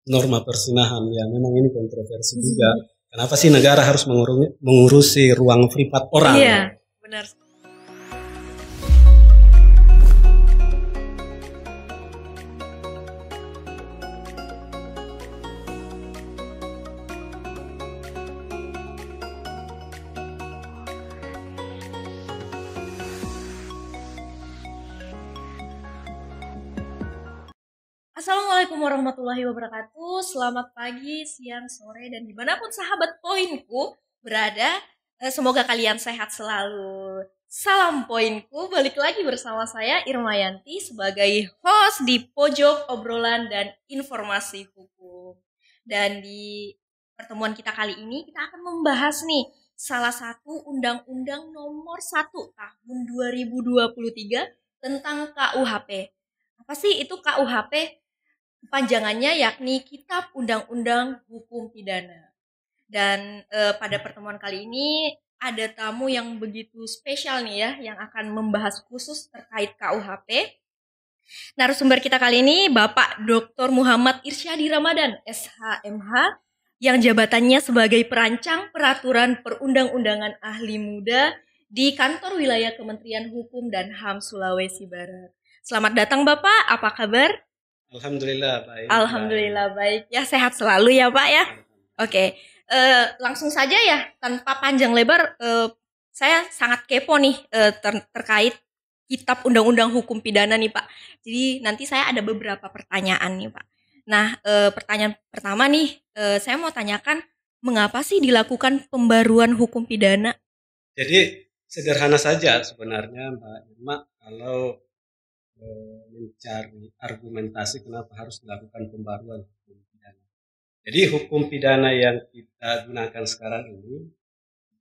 norma persinahan ya memang ini kontroversi juga. Kenapa sih negara harus mengurusi ruang privat orang? Iya, benar. Assalamualaikum warahmatullahi wabarakatuh. Selamat pagi, siang, sore, dan dimanapun sahabat Poinku berada, semoga kalian sehat selalu. Salam Poinku, balik lagi bersama saya Irmayanti sebagai host di Pojok Obrolan dan Informasi Hukum. Dan di pertemuan kita kali ini kita akan membahas nih salah satu Undang-Undang Nomor 1 Tahun 2023 tentang KUHP. Apa sih itu KUHP? Panjangannya yakni Kitab Undang-Undang Hukum Pidana. Dan pada pertemuan kali ini ada tamu yang begitu spesial nih ya, yang akan membahas khusus terkait KUHP. Narasumber kita kali ini Bapak Dr. Muhammad Irsyadi Ramadan, SHMH, yang jabatannya sebagai perancang peraturan perundang-undangan ahli muda di Kantor Wilayah Kementerian Hukum dan HAM Sulawesi Barat. Selamat datang Bapak, apa kabar? Alhamdulillah baik. Alhamdulillah baik. Ya sehat selalu ya Pak ya. Oke, langsung saja ya tanpa panjang lebar. Saya sangat kepo nih terkait Kitab Undang-Undang Hukum Pidana nih Pak. Jadi nanti saya ada beberapa pertanyaan nih Pak. Nah pertanyaan pertama nih saya mau tanyakan mengapa sih dilakukan pembaruan hukum pidana? Jadi sederhana saja sebenarnya Mbak Irma kalau mencari argumentasi kenapa harus dilakukan pembaruan hukum pidana. Jadi hukum pidana yang kita gunakan sekarang ini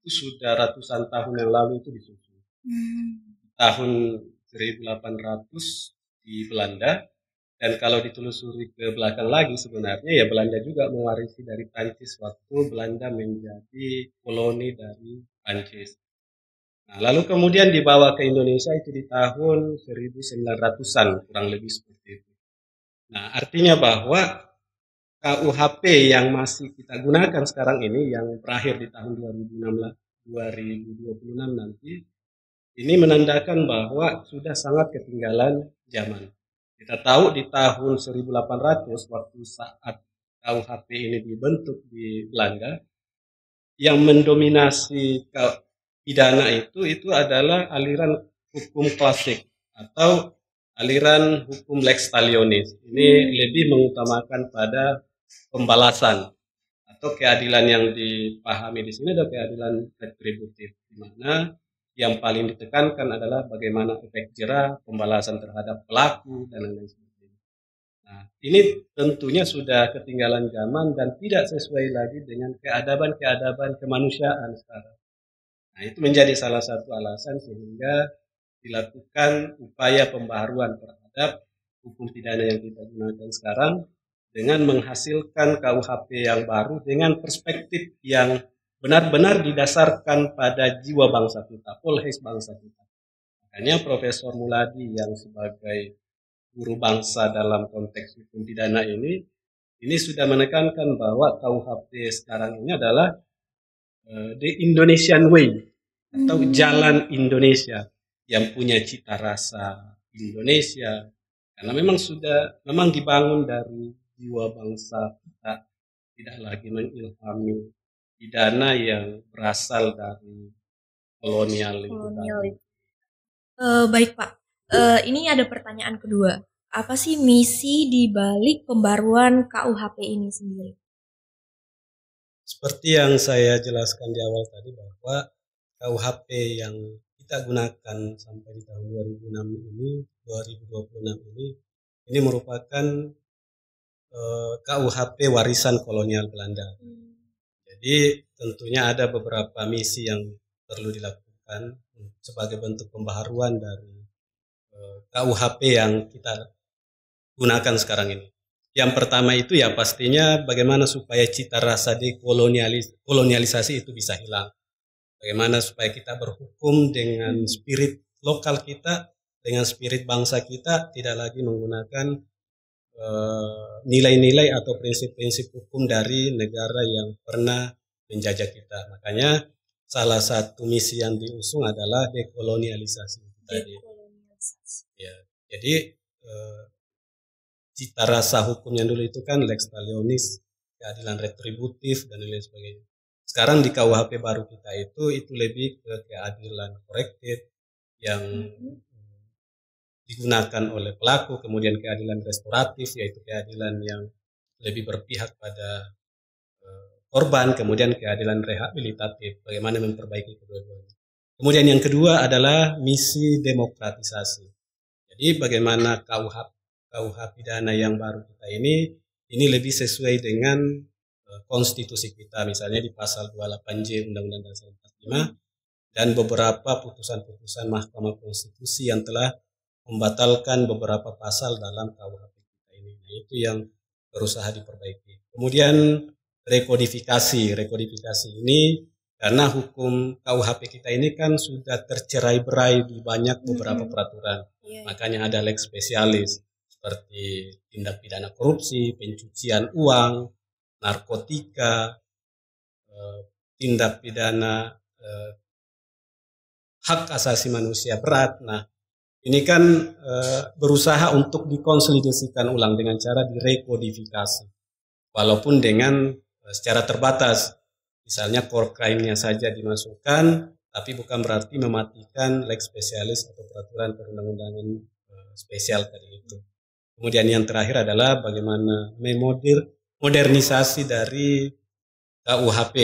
itu sudah ratusan tahun yang lalu itu disusun. Tahun 1800 di Belanda, dan kalau ditelusuri ke belakang lagi sebenarnya ya Belanda juga mewarisi dari Prancis waktu Belanda menjadi koloni dari Prancis. Nah, lalu kemudian dibawa ke Indonesia itu di tahun 1900-an kurang lebih seperti itu. Nah, artinya bahwa KUHP yang masih kita gunakan sekarang ini yang berakhir di tahun 2026 nanti ini menandakan bahwa sudah sangat ketinggalan zaman. Kita tahu di tahun 1800 waktu saat KUHP ini dibentuk di Belanda yang mendominasi pidana itu adalah aliran hukum klasik atau aliran hukum lex talionis. Ini lebih mengutamakan pada pembalasan atau keadilan yang dipahami di sini adalah keadilan retributif, di mana yang paling ditekankan adalah bagaimana efek jerah, pembalasan terhadap pelaku dan lain-lain sebagainya. Nah, ini tentunya sudah ketinggalan zaman dan tidak sesuai lagi dengan keadaban kemanusiaan sekarang. Nah, itu menjadi salah satu alasan sehingga dilakukan upaya pembaharuan terhadap hukum pidana yang kita gunakan sekarang dengan menghasilkan KUHP yang baru dengan perspektif yang benar-benar didasarkan pada jiwa bangsa kita, polhes bangsa kita. Makanya Profesor Muladi yang sebagai guru bangsa dalam konteks hukum pidana ini sudah menekankan bahwa KUHP sekarang ini adalah the Indonesian way atau jalan Indonesia yang punya cita rasa Indonesia karena memang dibangun dari jiwa bangsa kita, tidak lagi mengilhami pidana yang berasal dari kolonial. Baik Pak, ini ada pertanyaan kedua. Apa sih misi di balik pembaruan KUHP ini sendiri? Seperti yang saya jelaskan di awal tadi bahwa KUHP yang kita gunakan sampai di tahun 2026 ini merupakan KUHP warisan kolonial Belanda. Jadi tentunya ada beberapa misi yang perlu dilakukan sebagai bentuk pembaharuan dari KUHP yang kita gunakan sekarang ini. Yang pertama itu ya pastinya bagaimana supaya cita rasa dekolonialisasi itu bisa hilang. Bagaimana supaya kita berhukum dengan spirit lokal kita, dengan spirit bangsa kita, tidak lagi menggunakan nilai-nilai atau prinsip-prinsip hukum dari negara yang pernah menjajah kita. Makanya salah satu misi yang diusung adalah dekolonialisasi tadi. Ya, jadi cita rasa hukumnya dulu itu kan lex talionis, keadilan retributif dan lain sebagainya. Sekarang di KUHP baru kita itu lebih ke keadilan korektif yang digunakan oleh pelaku, kemudian keadilan restoratif yaitu keadilan yang lebih berpihak pada korban, kemudian keadilan rehabilitatif, bagaimana memperbaiki kedua-duanya. Kemudian yang kedua adalah misi demokratisasi. Jadi bagaimana KUH pidana yang baru kita ini lebih sesuai dengan konstitusi kita, misalnya di pasal 28J Undang-Undang Dasar 45 dan beberapa putusan-putusan Mahkamah Konstitusi yang telah membatalkan beberapa pasal dalam KUHP kita ini. Nah, itu yang berusaha diperbaiki. Kemudian rekodifikasi ini karena hukum KUHP kita ini kan sudah tercerai-berai di banyak beberapa peraturan. Makanya ada lex spesialis seperti tindak pidana korupsi, pencucian uang, narkotika, tindak pidana hak asasi manusia berat. Nah, ini kan berusaha untuk dikonsolidasikan ulang dengan cara direkodifikasi. Walaupun dengan secara terbatas. Misalnya core crime-nya saja dimasukkan, tapi bukan berarti mematikan lex spesialis atau peraturan perundang-undangan spesial tadi itu. Kemudian yang terakhir adalah bagaimana modernisasi dari KUHP,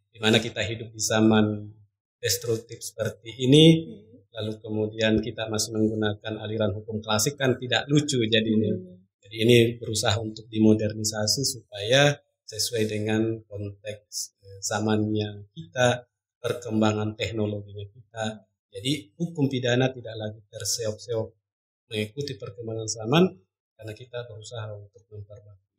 di mana kita hidup di zaman destruktif seperti ini, lalu kemudian kita masih menggunakan aliran hukum klasik kan tidak lucu jadinya. Jadi ini berusaha untuk dimodernisasi supaya sesuai dengan konteks zamannya kita, perkembangan teknologinya kita. Jadi hukum pidana tidak lagi terseok-seok mengikuti perkembangan zaman, karena kita berusaha untuk memperbaiki.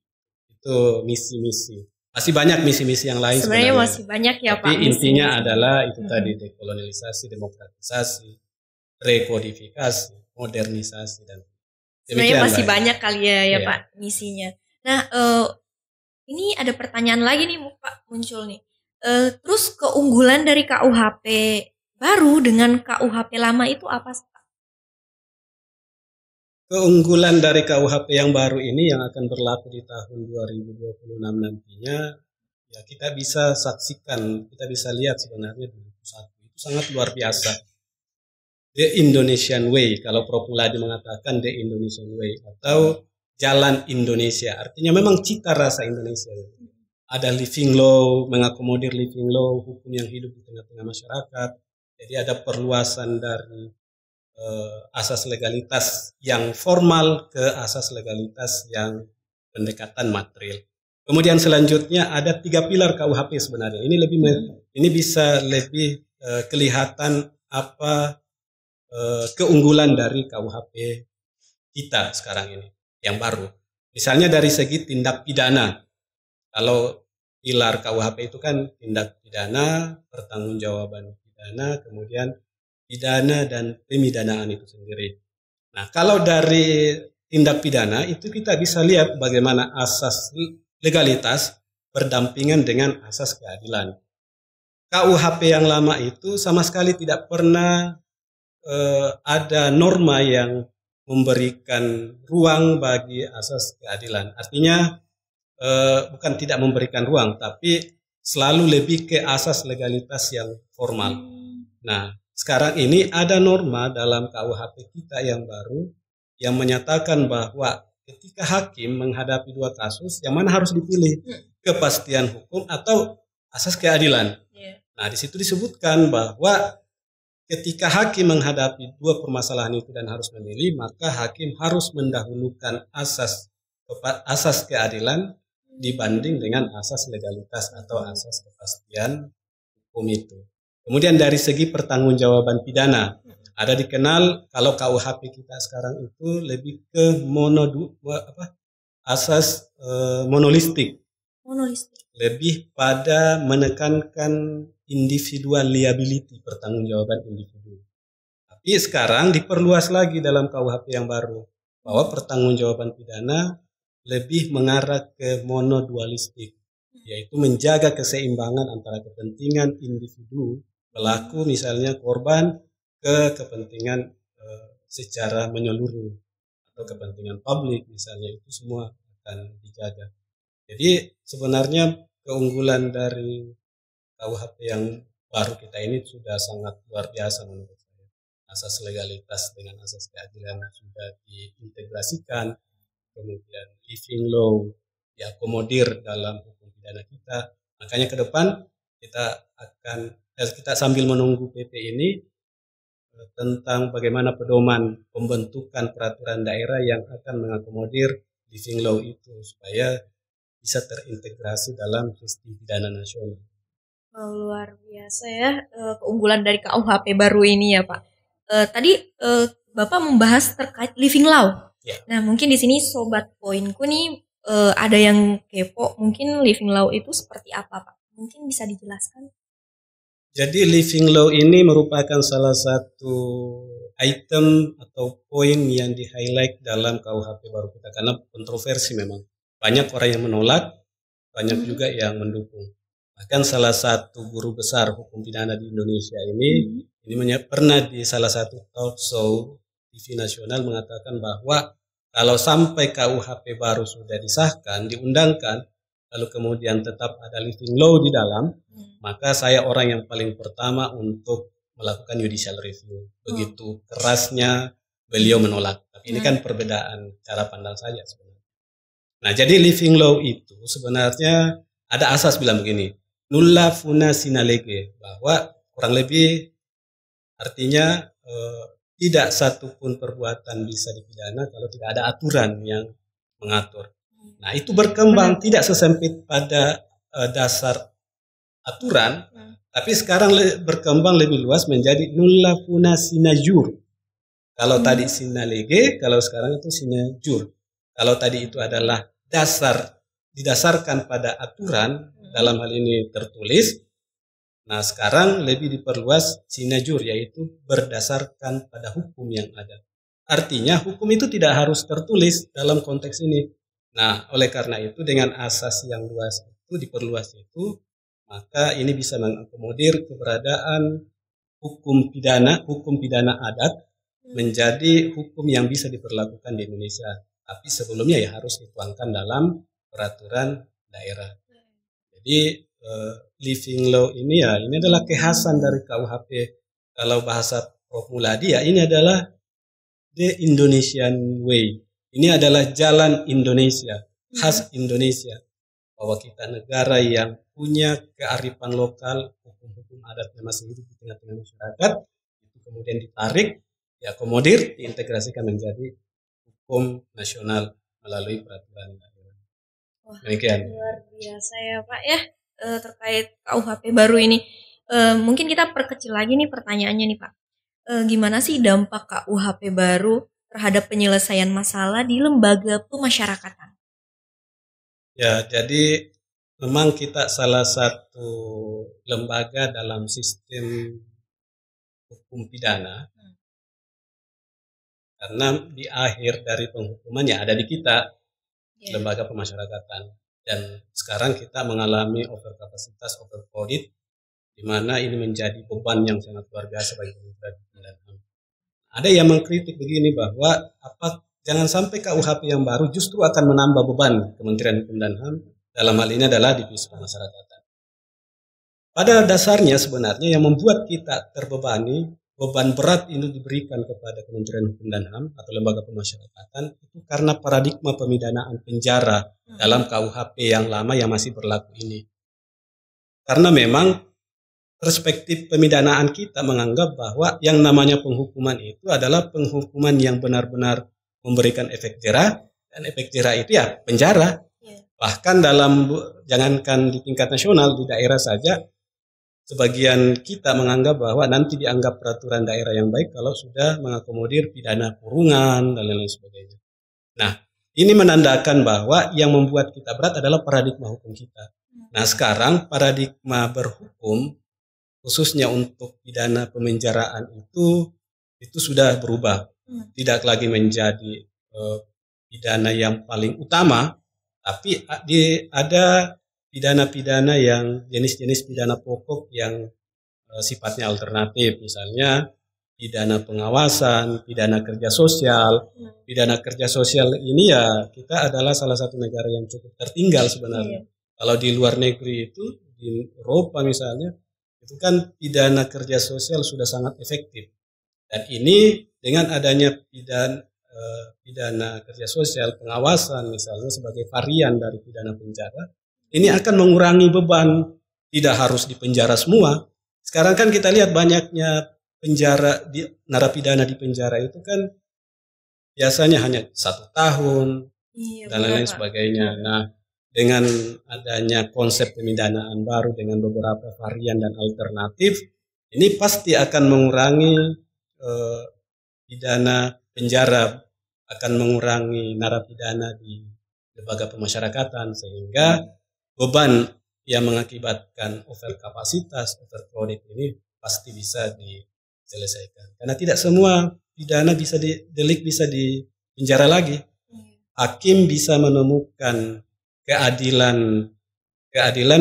Itu misi-misi. Masih banyak misi-misi yang lain sebenarnya. Masih banyak ya Pak. Tapi intinya adalah itu tadi, dekolonialisasi, demokratisasi, rekodifikasi, modernisasi, dan sebenarnya masih banyak kali ya Pak misinya. Nah, ini ada pertanyaan lagi nih Pak muncul nih. Terus keunggulan dari KUHP baru dengan KUHP lama itu apa Pak? Keunggulan dari KUHP yang baru ini yang akan berlaku di tahun 2026 nantinya, ya kita bisa saksikan, kita bisa lihat sebenarnya di buku 1 itu sangat luar biasa. The Indonesian Way, kalau Prof. Muladi mengatakan The Indonesian Way atau Jalan Indonesia, artinya memang cita rasa Indonesia. Ada living law, mengakomodir living law, hukum yang hidup di tengah-tengah masyarakat. Jadi ada perluasan dari asas legalitas yang formal ke asas legalitas yang pendekatan material. Kemudian selanjutnya ada 3 pilar KUHP sebenarnya. Ini bisa lebih kelihatan apa keunggulan dari KUHP kita sekarang ini yang baru. Misalnya dari segi tindak pidana. Kalau pilar KUHP itu kan tindak pidana, pertanggungjawaban pidana, kemudian pidana dan pemidanaan itu sendiri. Nah, kalau dari tindak pidana itu kita bisa lihat bagaimana asas legalitas berdampingan dengan asas keadilan. KUHP yang lama itu sama sekali tidak pernah ada norma yang memberikan ruang bagi asas keadilan. Artinya bukan tidak memberikan ruang, tapi selalu lebih ke asas legalitas yang formal. Nah, sekarang ini ada norma dalam KUHP kita yang baru yang menyatakan bahwa ketika hakim menghadapi 2 kasus, yang mana harus dipilih? Kepastian hukum atau asas keadilan. Nah, di situ disebutkan bahwa ketika hakim menghadapi 2 permasalahan itu dan harus memilih, maka hakim harus mendahulukan asas keadilan dibanding dengan asas legalitas atau asas kepastian hukum itu. Kemudian dari segi pertanggungjawaban pidana, ada dikenal kalau KUHP kita sekarang itu lebih ke asas monolistik. Lebih pada menekankan individual liability, pertanggungjawaban individu. Tapi sekarang diperluas lagi dalam KUHP yang baru, bahwa pertanggungjawaban pidana lebih mengarah ke monodualistik, yaitu menjaga keseimbangan antara kepentingan individu pelaku misalnya korban ke kepentingan secara menyeluruh atau kepentingan publik misalnya, itu semua akan dijaga. Jadi sebenarnya keunggulan dari KUHP yang baru kita ini sudah sangat luar biasa menurut saya. Asas legalitas dengan asas keadilan sudah diintegrasikan, kemudian living law diakomodir dalam hukum pidana kita. Makanya ke depan kita sambil menunggu PP ini tentang bagaimana pedoman pembentukan peraturan daerah yang akan mengakomodir living law itu supaya bisa terintegrasi dalam sistem pidana nasional. Luar biasa ya keunggulan dari KUHP baru ini ya Pak. Tadi Bapak membahas terkait living law. Ya. Nah mungkin di sini sobat poinku nih ada yang kepo, mungkin living law itu seperti apa Pak? Mungkin bisa dijelaskan? Jadi living law ini merupakan salah satu item atau poin yang di-highlight dalam KUHP baru kita karena kontroversi memang. Banyak orang yang menolak, banyak juga yang mendukung. Bahkan salah satu guru besar hukum pidana di Indonesia ini pernah di salah satu talk show TV nasional mengatakan bahwa kalau sampai KUHP baru sudah disahkan, diundangkan, lalu kemudian tetap ada living law di dalam, maka saya orang yang paling pertama untuk melakukan judicial review. Begitu kerasnya beliau menolak. Tapi ini kan perbedaan cara pandang saja sebenarnya. Nah, jadi living law itu sebenarnya ada asas bilang begini, nulla funa sine lege, bahwa kurang lebih artinya tidak satupun perbuatan bisa dipidana kalau tidak ada aturan yang mengatur. Nah, itu berkembang tidak sesempit pada dasar aturan, tapi sekarang berkembang lebih luas menjadi nulla funa sine jur. Kalau tadi sine lege, kalau sekarang itu sine jur. Kalau tadi itu adalah didasarkan pada aturan, dalam hal ini tertulis. Nah, sekarang lebih diperluas sine jur, yaitu berdasarkan pada hukum yang ada. Artinya hukum itu tidak harus tertulis dalam konteks ini. Nah, oleh karena itu dengan asas yang luas itu diperluas itu, maka ini bisa mengakomodir keberadaan hukum pidana adat menjadi hukum yang bisa diperlakukan di Indonesia. Tapi sebelumnya ya harus dituangkan dalam peraturan daerah. Jadi living law ini adalah kekhasan dari KUHP. Kalau bahasa Prof. Muladi ini adalah the Indonesian way. Ini adalah jalan Indonesia, khas Indonesia. Bahwa kita negara yang punya kearifan lokal, hukum-hukum adatnya masih hidup di tengah-tengah masyarakat, itu kemudian ditarik, diakomodir, diintegrasikan menjadi hukum nasional melalui peraturan daerah. Wah, demikian. Luar biasa ya Pak ya terkait KUHP baru ini. Mungkin kita perkecil lagi nih pertanyaannya nih Pak. Gimana sih dampak KUHP baru terhadap penyelesaian masalah di lembaga pemasyarakatan? Ya, jadi memang kita salah satu lembaga dalam sistem hukum pidana. Karena di akhir dari penghukuman ada di kita, lembaga pemasyarakatan. Dan sekarang kita mengalami overkapasitas, overcrowded, di mana ini menjadi beban yang sangat luar biasa bagi Kementerian Hukum dan HAM. Ada yang mengkritik begini bahwa jangan sampai KUHP yang baru justru akan menambah beban Kementerian Hukum dan HAM, dalam hal ini adalah divisi pemasyarakatan. Pada dasarnya sebenarnya yang membuat kita terbebani, beban berat ini diberikan kepada Kementerian Hukum dan HAM atau lembaga pemasyarakatan itu karena paradigma pemidanaan penjara dalam KUHP yang lama yang masih berlaku ini. Karena memang perspektif pemidanaan kita menganggap bahwa yang namanya penghukuman itu adalah penghukuman yang benar-benar memberikan efek jera, dan efek jera itu penjara. Bahkan jangankan di tingkat nasional, di daerah saja sebagian kita menganggap bahwa nanti dianggap peraturan daerah yang baik kalau sudah mengakomodir pidana kurungan dan lain-lain sebagainya. Nah, ini menandakan bahwa yang membuat kita berat adalah paradigma hukum kita. Nah, sekarang paradigma berhukum khususnya untuk pidana pemenjaraan itu sudah berubah. Tidak lagi menjadi pidana yang paling utama, tapi ada pidana-pidana yang jenis-jenis pidana pokok yang sifatnya alternatif, misalnya pidana pengawasan, pidana kerja sosial. Pidana kerja sosial ini ya kita adalah salah satu negara yang cukup tertinggal sebenarnya. Kalau di luar negeri itu, di Eropa misalnya, itu kan pidana kerja sosial sudah sangat efektif. Dan ini dengan adanya pidana kerja sosial, pengawasan misalnya sebagai varian dari pidana penjara, ini akan mengurangi beban, tidak harus dipenjara semua. Sekarang kan kita lihat banyaknya narapidana di penjara itu kan biasanya hanya 1 tahun dan lain-lain sebagainya. Nah, dengan adanya konsep pemidanaan baru dengan beberapa varian dan alternatif, ini pasti akan mengurangi pidana penjara, akan mengurangi narapidana di lembaga pemasyarakatan, sehingga beban yang mengakibatkan overkapasitas, overcrowded ini pasti bisa diselesaikan. Karena tidak semua pidana delik bisa dipenjara lagi. Hakim bisa menemukan keadilan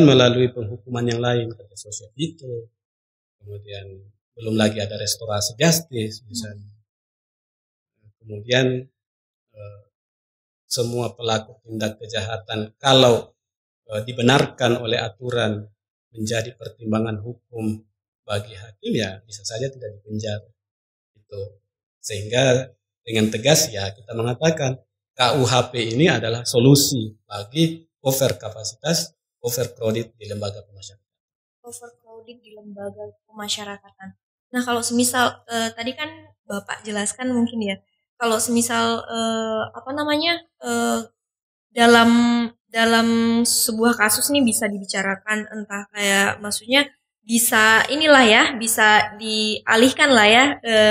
melalui penghukuman yang lain, kerja sosial itu. Kemudian belum lagi ada restorasi justice misalnya. Kemudian semua pelaku tindak kejahatan kalau dibenarkan oleh aturan menjadi pertimbangan hukum bagi hakim, ya bisa saja tidak dipenjara. Itu sehingga dengan tegas ya kita mengatakan KUHP ini adalah solusi bagi overkapasitas, overcrowded di lembaga pemasyarakatan. Overcrowded di lembaga pemasyarakatan. Nah, kalau semisal tadi kan Bapak jelaskan mungkin ya, kalau semisal dalam sebuah kasus nih bisa dibicarakan, entah kayak maksudnya bisa bisa dialihkan lah ya,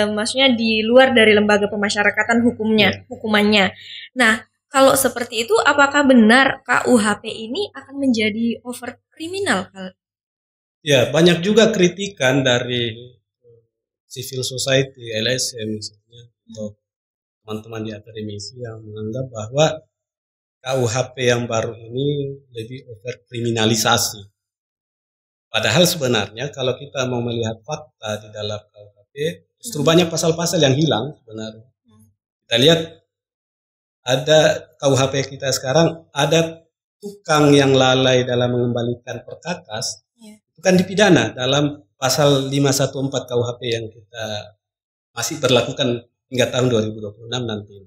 maksudnya di luar dari lembaga pemasyarakatan hukumannya. Nah, kalau seperti itu apakah benar KUHP ini akan menjadi overkriminal? Ya, banyak juga kritikan dari civil society, LSM misalnya, atau teman-teman di akademisi yang menganggap bahwa KUHP yang baru ini lebih overkriminalisasi. Padahal sebenarnya kalau kita mau melihat fakta di dalam KUHP, justru banyak pasal-pasal yang hilang sebenarnya. Kita lihat ada KUHP kita sekarang, ada tukang yang lalai dalam mengembalikan perkakas, itu kan dipidana dalam pasal 514 KUHP yang kita masih berlakukan hingga tahun 2026 nanti.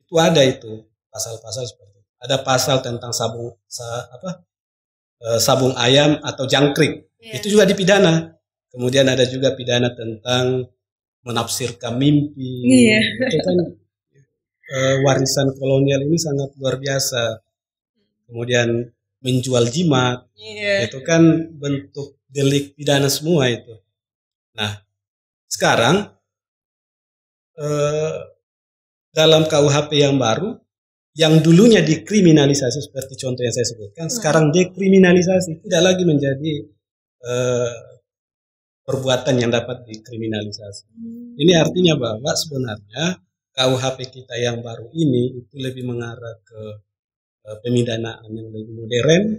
Itu ada itu pasal-pasal seperti itu. Ada pasal tentang sabung ayam atau jangkrik, itu juga dipidana. Kemudian ada juga pidana tentang menafsirkan mimpi. Itu kan warisan kolonial ini sangat luar biasa. Kemudian menjual jimat, itu kan bentuk delik pidana semua itu. Nah, sekarang dalam KUHP yang baru, yang dulunya dikriminalisasi seperti contoh yang saya sebutkan, sekarang dekriminalisasi, tidak lagi menjadi perbuatan yang dapat dikriminalisasi. Ini artinya bahwa sebenarnya KUHP kita yang baru ini itu lebih mengarah ke pemidanaan yang lebih modern.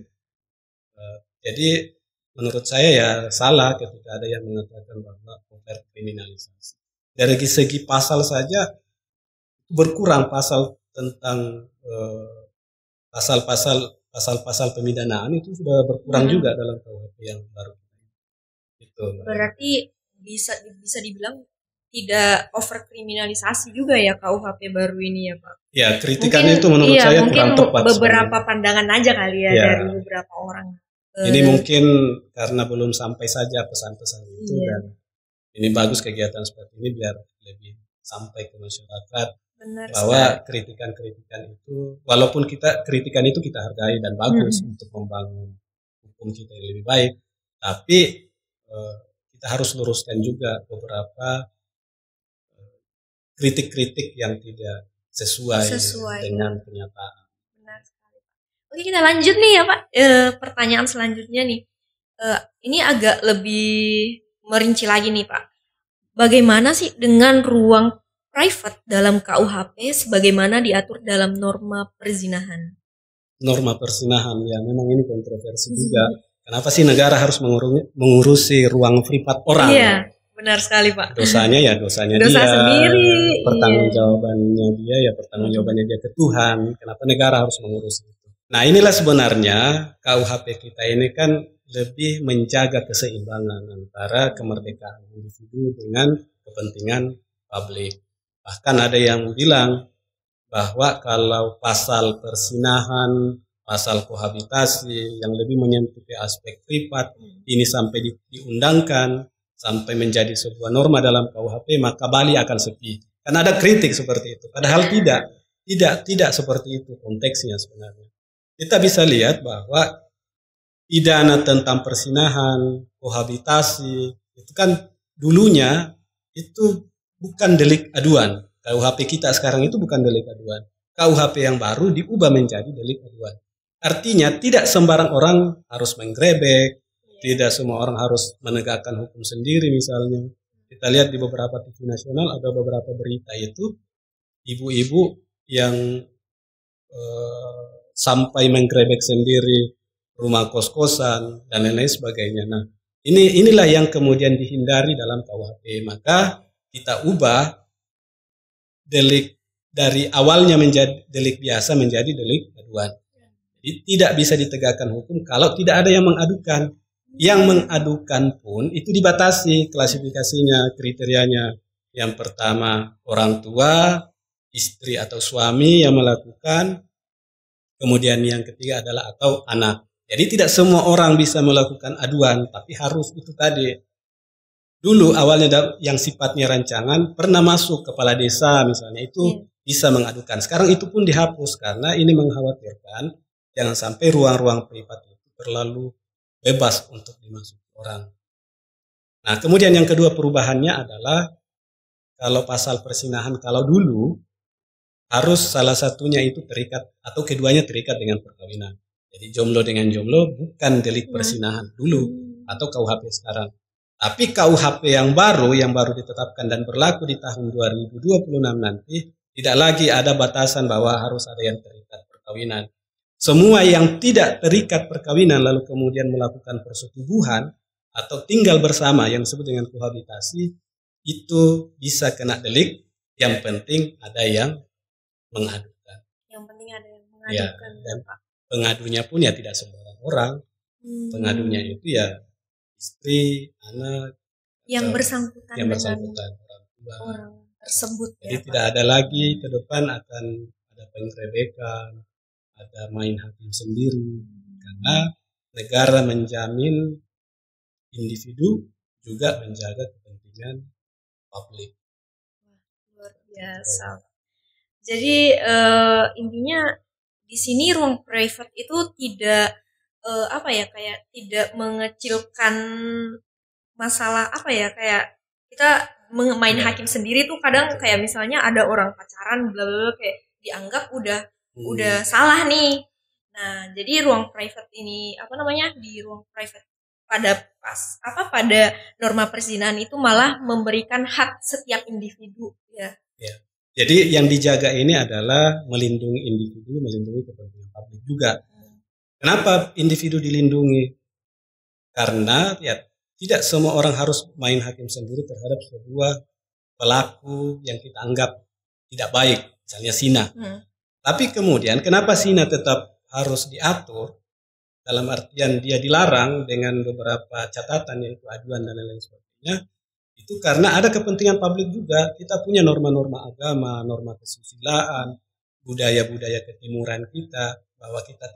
Jadi menurut saya ya salah ketika ada yang mengatakan bahwa overkriminalisasi. Dari segi pasal saja berkurang pasal tentang pasal-pasal pemidanaan itu sudah berkurang juga dalam KUHP yang baru. Itu. Berarti bisa dibilang tidak overkriminalisasi juga ya KUHP baru ini ya Pak? Ya, kritikan mungkin, itu menurut saya kurang tepat. Mungkin beberapa pandangan aja kali ya dari beberapa orang. Ini mungkin karena belum sampai saja pesan-pesan itu, dan ini bagus kegiatan seperti ini biar lebih sampai ke masyarakat. Benar, bahwa kritikan-kritikan itu, walaupun kritikan itu kita hargai dan bagus untuk membangun hukum kita yang lebih baik, tapi kita harus luruskan juga beberapa kritik-kritik yang tidak sesuai dengan kenyataan. Benar sekali. Oke, kita lanjut nih ya Pak. Pertanyaan selanjutnya nih, ini agak lebih merinci lagi nih Pak. Bagaimana sih dengan ruang private dalam KUHP sebagaimana diatur dalam norma perzinahan? Norma perzinahan ya memang ini kontroversi juga. Kenapa sih negara harus mengurusi ruang privat orang? Iya, benar sekali Pak. Dosanya ya dosanya Dosa dia, sendiri. pertanggungjawabannya dia ya pertanggungjawabannya dia ke Tuhan. Kenapa negara harus mengurus itu? Nah inilah sebenarnya KUHP kita ini kan lebih menjaga keseimbangan antara kemerdekaan individu dengan kepentingan publik. Bahkan ada yang bilang bahwa kalau pasal persinahan, pasal kohabitasi yang lebih menyentuh ke aspek privat ini sampai diundangkan, sampai menjadi sebuah norma dalam KUHP, maka Bali akan sepi. Karena ada kritik seperti itu. Padahal tidak seperti itu konteksnya sebenarnya. Kita bisa lihat bahwa pidana tentang persinahan, kohabitasi, itu kan dulunya itu bukan delik aduan. KUHP kita sekarang itu bukan delik aduan. KUHP yang baru diubah menjadi delik aduan. Artinya tidak sembarang orang harus menggrebek, tidak semua orang harus menegakkan hukum sendiri misalnya. Kita lihat di beberapa TV nasional ada beberapa berita itu ibu-ibu yang sampai menggrebek sendiri rumah kos-kosan dan lain-lain sebagainya. Nah, inilah yang kemudian dihindari dalam KUHP. Maka kita ubah delik dari awalnya menjadi delik biasa menjadi delik aduan. Jadi tidak bisa ditegakkan hukum kalau tidak ada yang mengadukan. Yang mengadukan pun itu dibatasi klasifikasinya, kriterianya. Yang pertama orang tua, istri atau suami yang melakukan. Kemudian yang ketiga adalah atau anak. Jadi tidak semua orang bisa melakukan aduan, tapi harus itu tadi. Dulu awalnya yang sifatnya rancangan pernah masuk kepala desa misalnya itu bisa mengadukan. Sekarang itu pun dihapus karena ini mengkhawatirkan jangan sampai ruang-ruang privat itu terlalu bebas untuk dimasuki orang. Nah kemudian yang kedua perubahannya adalah kalau pasal persinahan kalau dulu harus salah satunya itu terikat atau keduanya terikat dengan perkawinan. Jadi jomblo dengan jomblo bukan delik persinahan dulu atau KUHP sekarang. Tapi KUHP yang baru ditetapkan dan berlaku di tahun 2026 nanti tidak lagi ada batasan bahwa harus ada yang terikat perkawinan. Semua yang tidak terikat perkawinan lalu kemudian melakukan persetubuhan atau tinggal bersama yang disebut dengan kohabitasi itu bisa kena delik. Yang penting ada yang mengadukan. Yang penting ada yang mengadukan. Ya, dan pengadunya pun ya tidak sembarang orang. Pengadunya itu ya istri, anak, yang bersangkutan orang tersebut. Jadi tidak ada lagi ke depan akan ada penggerebekan, ada main hakim sendiri, karena negara menjamin individu juga menjaga kepentingan publik. Luar biasa. Jadi intinya di sini ruang private itu tidak kayak tidak mengecilkan masalah kayak kita main hakim sendiri tuh kadang kayak misalnya ada orang pacaran bla bla kayak dianggap udah salah nih. Nah, jadi ruang private ini di ruang private pada norma perzinahan itu malah memberikan hak setiap individu ya. Jadi yang dijaga ini adalah melindungi individu, melindungi kepentingan publik juga. Kenapa individu dilindungi? Karena ya tidak semua orang harus main hakim sendiri terhadap sebuah pelaku yang kita anggap tidak baik, misalnya zina. Tapi kemudian kenapa zina tetap harus diatur? Dalam artian dia dilarang dengan beberapa catatan yaitu aduan dan lain-lain sebagainya. Itu karena ada kepentingan publik juga. Kita punya norma-norma agama, norma kesusilaan, budaya-budaya ketimuran kita bahwa kita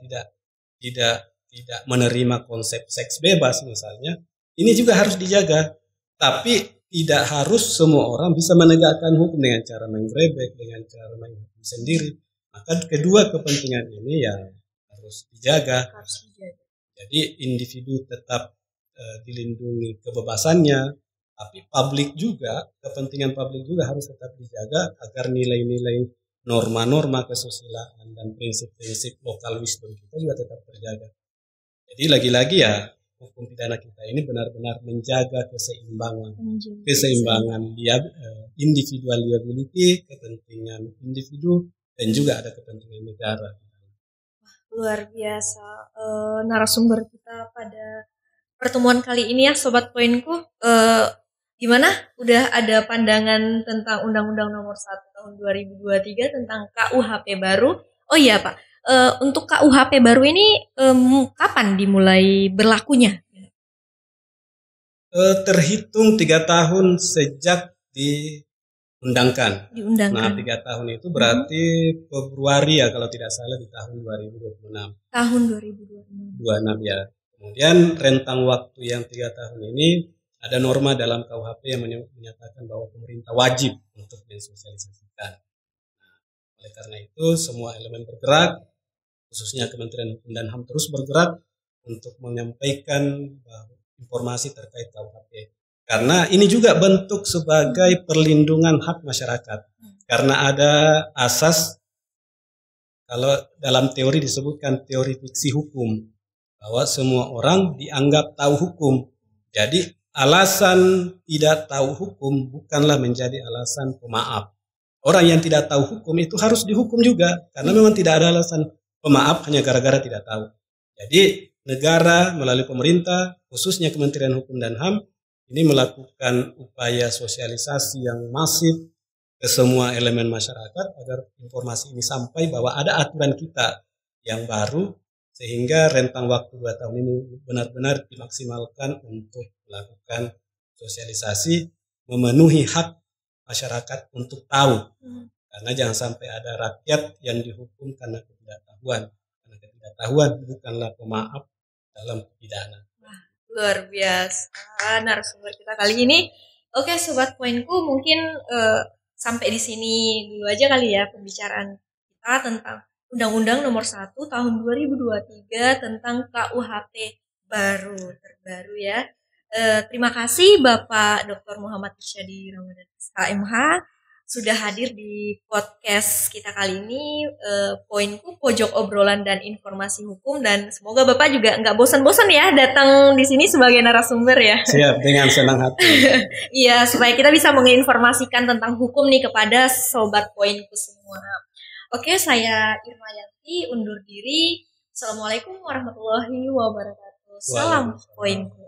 tidak menerima konsep seks bebas misalnya, ini juga harus dijaga. Tapi tidak harus semua orang bisa menegakkan hukum dengan cara menggrebek, dengan cara main hukum sendiri. Maka kedua kepentingan ini ya harus dijaga. Jadi individu tetap dilindungi kebebasannya, tapi publik juga, kepentingan publik juga harus tetap dijaga agar nilai-nilai norma-norma kesusilaan dan prinsip-prinsip lokal wisdom kita juga tetap terjaga. Jadi lagi-lagi ya hukum pidana kita ini benar-benar menjaga keseimbangan individual liability, kepentingan individu, dan juga ada kepentingan negara. Luar biasa narasumber kita pada pertemuan kali ini ya Sobat Poinku. Gimana? Udah ada pandangan tentang Undang-Undang Nomor 1 Tahun 2023 tentang KUHP baru. Oh iya Pak, untuk KUHP baru ini kapan dimulai berlakunya? Terhitung 3 tahun sejak diundangkan. Nah, 3 tahun itu berarti Februari ya kalau tidak salah di tahun 2026. Tahun 2026 ya. Kemudian rentang waktu yang 3 tahun ini ada norma dalam KUHP yang menyatakan bahwa pemerintah wajib untuk mensosialisasikan. Nah, oleh karena itu semua elemen bergerak, khususnya Kementerian Hukum dan HAM terus bergerak untuk menyampaikan informasi terkait KUHP. Karena ini juga bentuk sebagai perlindungan hak masyarakat. Karena ada asas, kalau dalam teori disebutkan teori fiksi hukum, bahwa semua orang dianggap tahu hukum. Jadi alasan tidak tahu hukum bukanlah menjadi alasan pemaaf. Orang yang tidak tahu hukum itu harus dihukum juga. Karena memang tidak ada alasan pemaaf hanya gara-gara tidak tahu. Jadi negara melalui pemerintah, khususnya Kementerian Hukum dan HAM, ini melakukan upaya sosialisasi yang masif ke semua elemen masyarakat agar informasi ini sampai bahwa ada aturan kita yang baru, sehingga rentang waktu 2 tahun ini benar-benar dimaksimalkan untuk melakukan sosialisasi, memenuhi hak masyarakat untuk tahu. Karena jangan sampai ada rakyat yang dihukum karena ketidaktahuan. Karena ketidaktahuan bukanlah pemaaf dalam pidana. Luar biasa narasumber kita kali ini. Oke Sobat Poinku, mungkin sampai di sini dulu aja kali ya pembicaraan kita tentang Undang-Undang Nomor 1 Tahun 2023 tentang KUHP terbaru ya. Terima kasih Bapak Dr. Muhammad Irsyadi Ramadan SHMH sudah hadir di podcast kita kali ini. Poinku pojok obrolan dan informasi hukum, dan semoga Bapak juga nggak bosan-bosan ya datang di sini sebagai narasumber ya. Siap, dengan senang hati. Iya, supaya kita bisa menginformasikan tentang hukum nih kepada Sobat Poinku semua. Oke, saya Irma Yanti undur diri. Assalamualaikum warahmatullahi wabarakatuh. Salam Poinku.